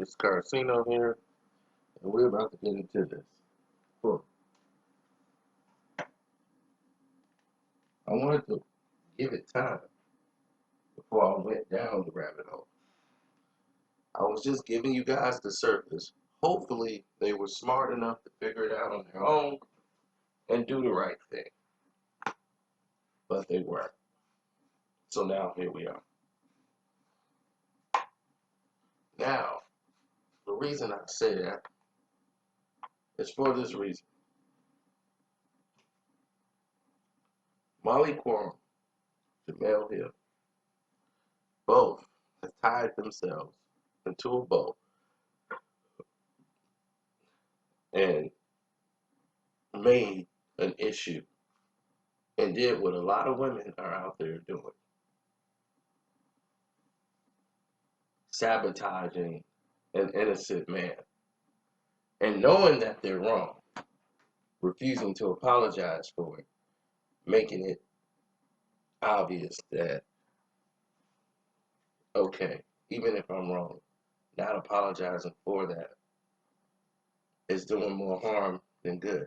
It's Carcino here, and we're about to get into this. Look, I wanted to give it time before I went down the rabbit hole. I was just giving you guys the surface. Hopefully, they were smart enough to figure it out on their own and do the right thing. But they weren't. So now here we are. Now, the reason I say that is for this reason. Molly Qerim, Jemele Hill, both have tied themselves into a bow and made an issue and did what a lot of women are out there doing, sabotaging an innocent man and knowing that they're wrong, refusing to apologize for it, making it obvious that, okay, even if I'm wrong, not apologizing for that is doing more harm than good,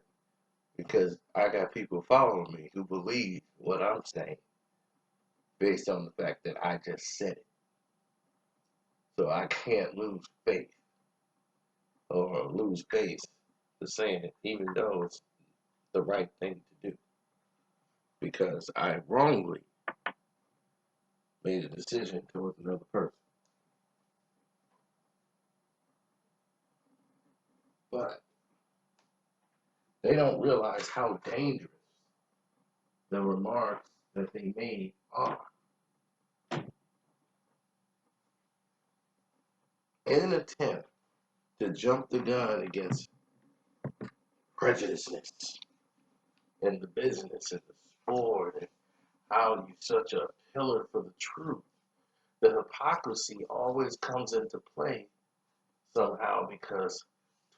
because I got people following me who believe what I'm saying based on the fact that I just said it. So I can't lose faith or lose face to saying it, even though it's the right thing to do, because I wrongly made a decision towards another person. But they don't realize how dangerous the remarks that they made are. In an attempt to jump the gun against prejudiceness in the business and the sport, and how you're such a pillar for the truth, the hypocrisy always comes into play somehow, because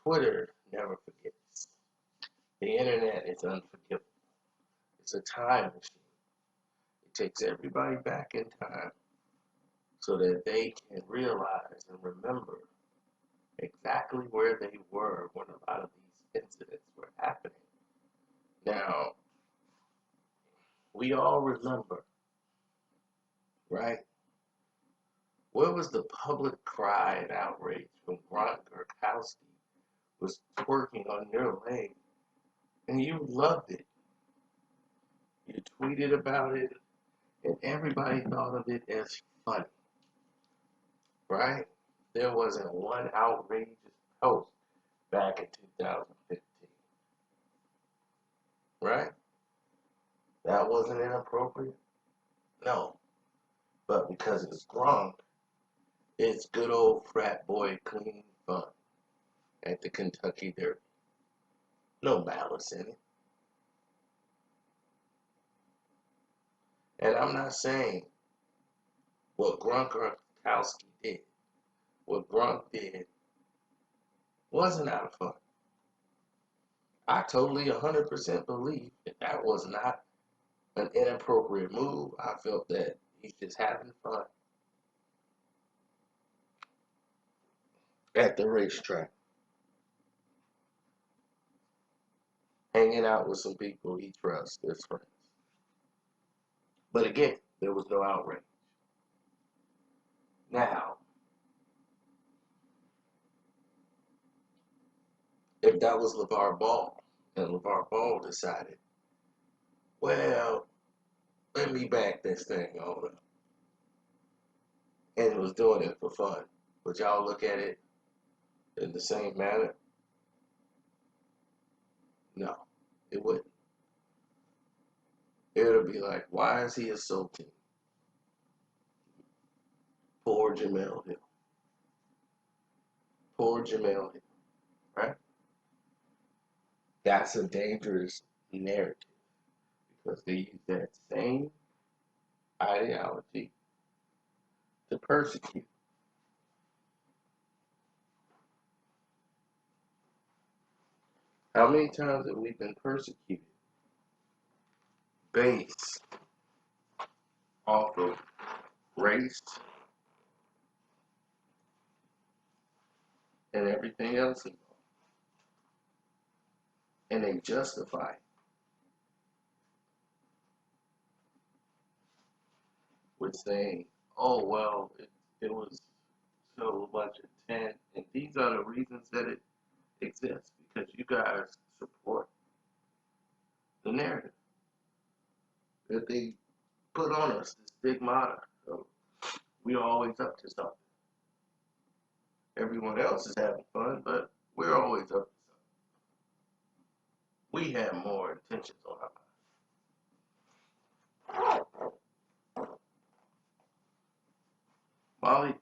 Twitter never forgets. The internet is unforgivable. It's a time machine. It takes everybody back in time so that they can realize and remember exactly where they were when a lot of these incidents were happening. Now, we all remember, right? Where was the public cry and outrage when Ron Gronkowski was twerking on your leg and you loved it? You tweeted about it and everybody thought of it as funny, right? There wasn't one outrageous post back in 2015, right? That wasn't inappropriate? No. But because it's Gronk, it's good old frat boy clean fun at the Kentucky Derby. No malice in it. And I'm not saying what Gronkowski did, what Gronk did, wasn't out of fun. I totally 100% believe that that was not an inappropriate move. I felt that he's just having fun at the racetrack, hanging out with some people he trusts as friends. But again, there was no outrage. Now, if that was Lavar Ball, and Lavar Ball decided, well, let me back this thing on up, and was doing it for fun, would y'all look at it in the same manner? No, it wouldn't. It would be like, why is he assaulting poor Jemele Hill? Poor Jemele Hill, right? That's a dangerous narrative, because they use that same ideology to persecute. How many times have we been persecuted based off of race, and everything else involved. And they justify it with saying, oh, well, it was so much intent. And these are the reasons that it exists, because you guys support the narrative that they put on us, this stigmata. So we're always up to something. Everyone else is having fun, but we're always up to something. We have more intentions on our mind. Molly,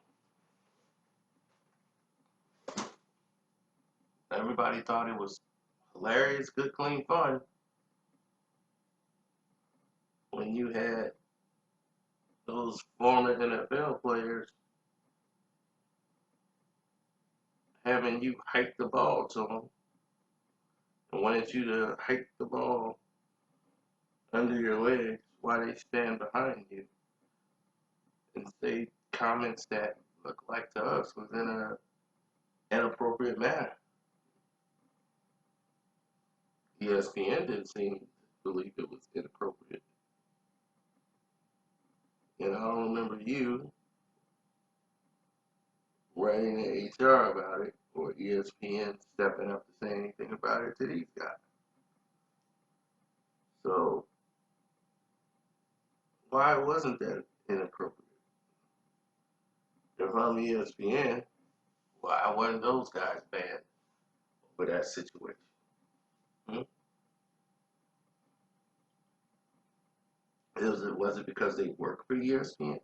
everybody thought it was hilarious, good, clean fun when you had those former NFL players having you hike the ball to them and wanted you to hike the ball under your legs while they stand behind you and say comments that look like to us was in an inappropriate manner. ESPN didn't seem to believe it was inappropriate. And I don't remember you writing to HR about it or ESPN stepping up to say anything about it to these guys. So why wasn't that inappropriate? If I'm ESPN, why weren't those guys banned over that situation? Was it because they work for ESPN?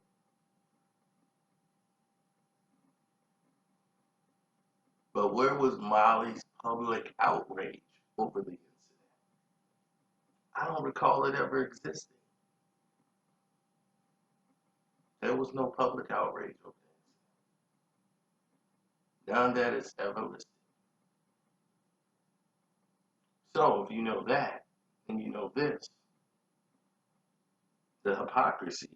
But where was Molly's public outrage over the incident? I don't recall it ever existing. There was no public outrage over the incident. None that is ever listed. So if you know that, and you know this, the hypocrisy,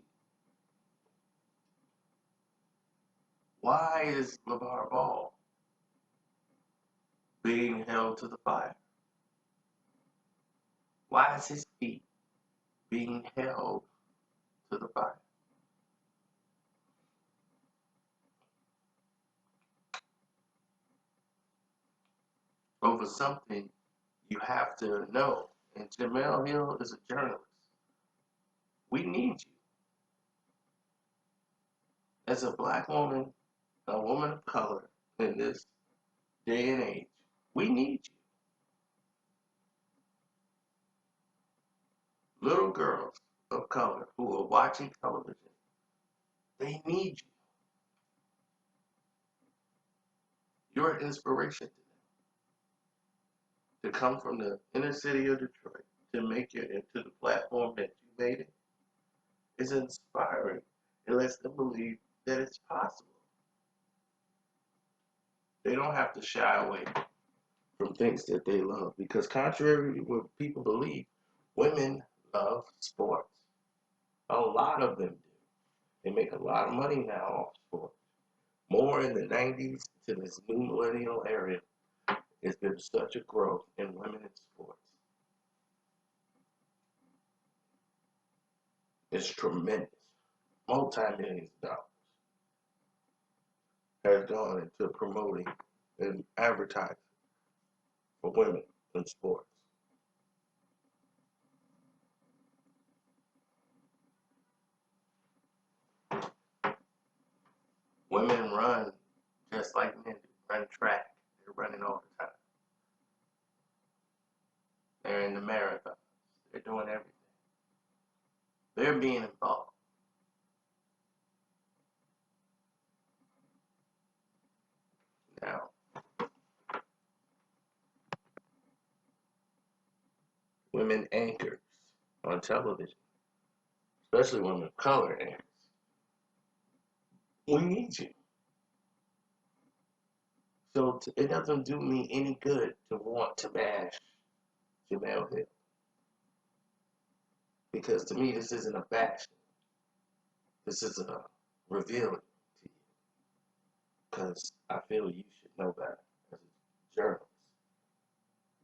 why is Lavar Ball being held to the fire? Why is his feet being held to the fire? Over something you have to know. And Jemele Hill is a journalist. We need you. As a black woman, a woman of color in this day and age, we need you. Little girls of color who are watching television, they need you. You're an inspiration to them. To come from the inner city of Detroit, to make it into the platform that you made it, is inspiring. It lets them believe that it's possible. They don't have to shy away from things that they love, because contrary to what people believe, women love sports. A lot of them do. They make a lot of money now off sports. More in the 90s to this new millennial area. It's been such a growth in women in sports. It's tremendous. Multi-millions of dollars has gone into promoting and advertising for women in sports. Women run just like men do. Run track. They're running all the time. They're in the marathon. They're doing everything. They're being involved. Now, women anchors on television, especially women of color anchors, we need you. So it doesn't do me any good to want to bash Jemele Hill. Because to me, this isn't a bashing. This is a revealing to you. Because I feel you should know better as a journalist.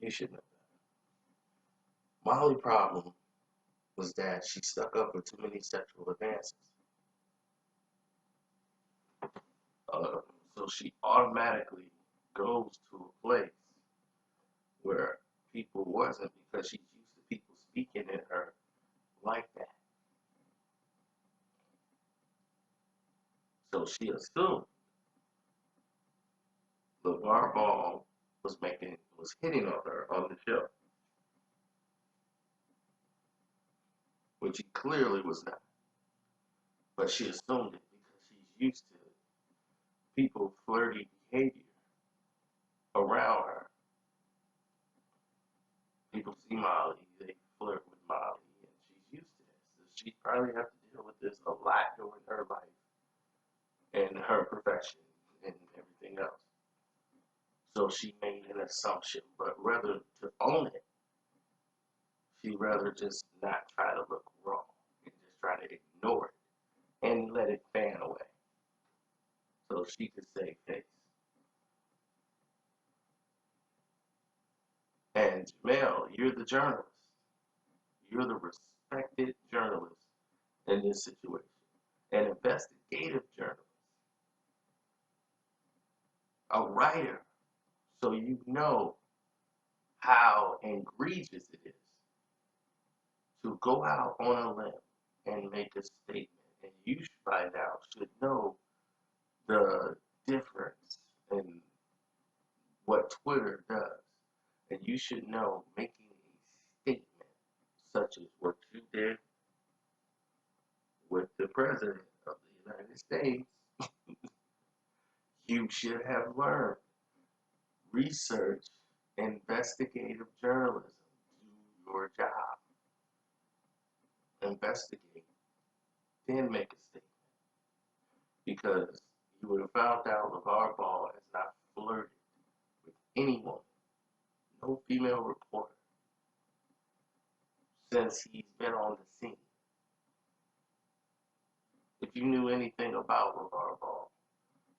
You should know better. My only problem was that she stuck up for too many sexual advances. Uh, so she automatically goes to a place where people wasn't because she's used to people speaking in her like that. So she assumed Lavar Ball was hitting on her on the show, which he clearly was not. But she assumed it because she's used to people flirty behavior around her. People see Molly, they flirt with Molly, and she's used to this. So she probably have to deal with this a lot during her life and her profession and everything else. So she made an assumption, but rather to own it, she'd rather just not try to look wrong and just try to ignore it and let it fan away so she could save face. And Jemele, you're the journalist. You're the respected journalist in this situation, an investigative journalist, a writer, so you know how egregious it is to go out on a limb and make a statement. And you by now should know the difference in what Twitter does. And you should know making a statement such as what you did with the President of the United States, you should have learned research, investigative journalism. Do your job. Investigate, then make a statement. Because you would have found out Lavar Ball has not flirted with anyone, no female reporter, since he's been on the scene. If you knew anything about Lavar Ball,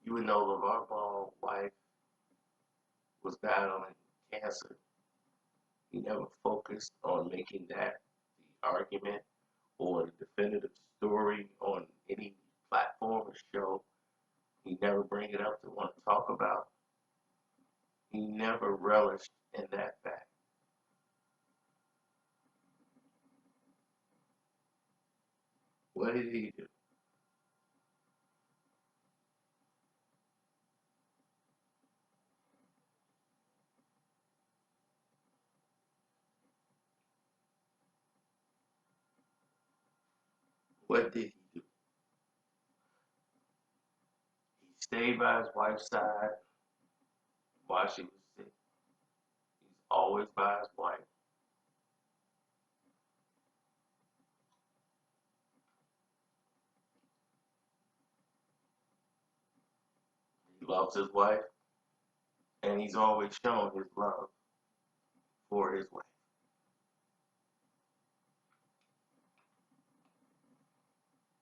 you would know Lavar Ball's wife was battling cancer. He never focused on making that the argument or the definitive story on any platform or show. He never bring it up to want to talk about. He never relished in that fact. What did he do? What did he do? He stayed by his wife's side while she was sick. He's always by his wife. He loves his wife, and he's always shown his love for his wife.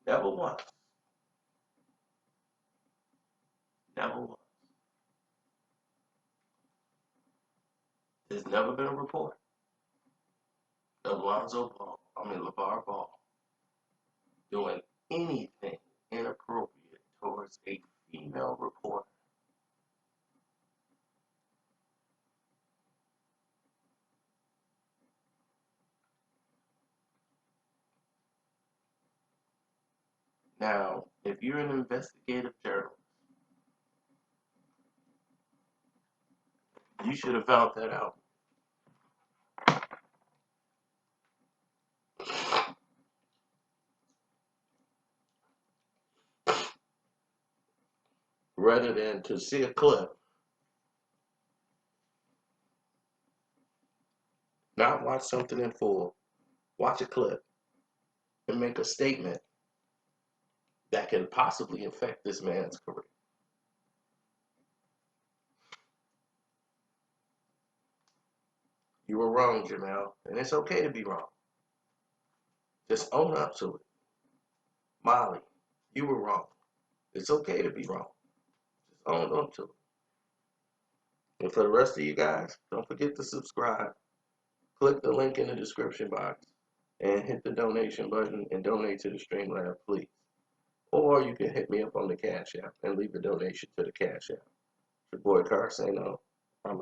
Never once. Never once. There's never been a report of Lavar Ball doing anything inappropriate towards a female reporter. Now, if you're an investigative journalist, you should have found that out. Rather than to see a clip, not watch something in full, watch a clip and make a statement that can possibly affect this man's career. You were wrong, Jemele, and it's okay to be wrong. Just own up to it. Molly, you were wrong. It's okay to be wrong. Just own up to it. And for the rest of you guys, don't forget to subscribe. Click the link in the description box and hit the donation button and donate to the Streamlab, please. Or you can hit me up on the Cash App and leave a donation to the Cash App. Your boy Car say no. I'm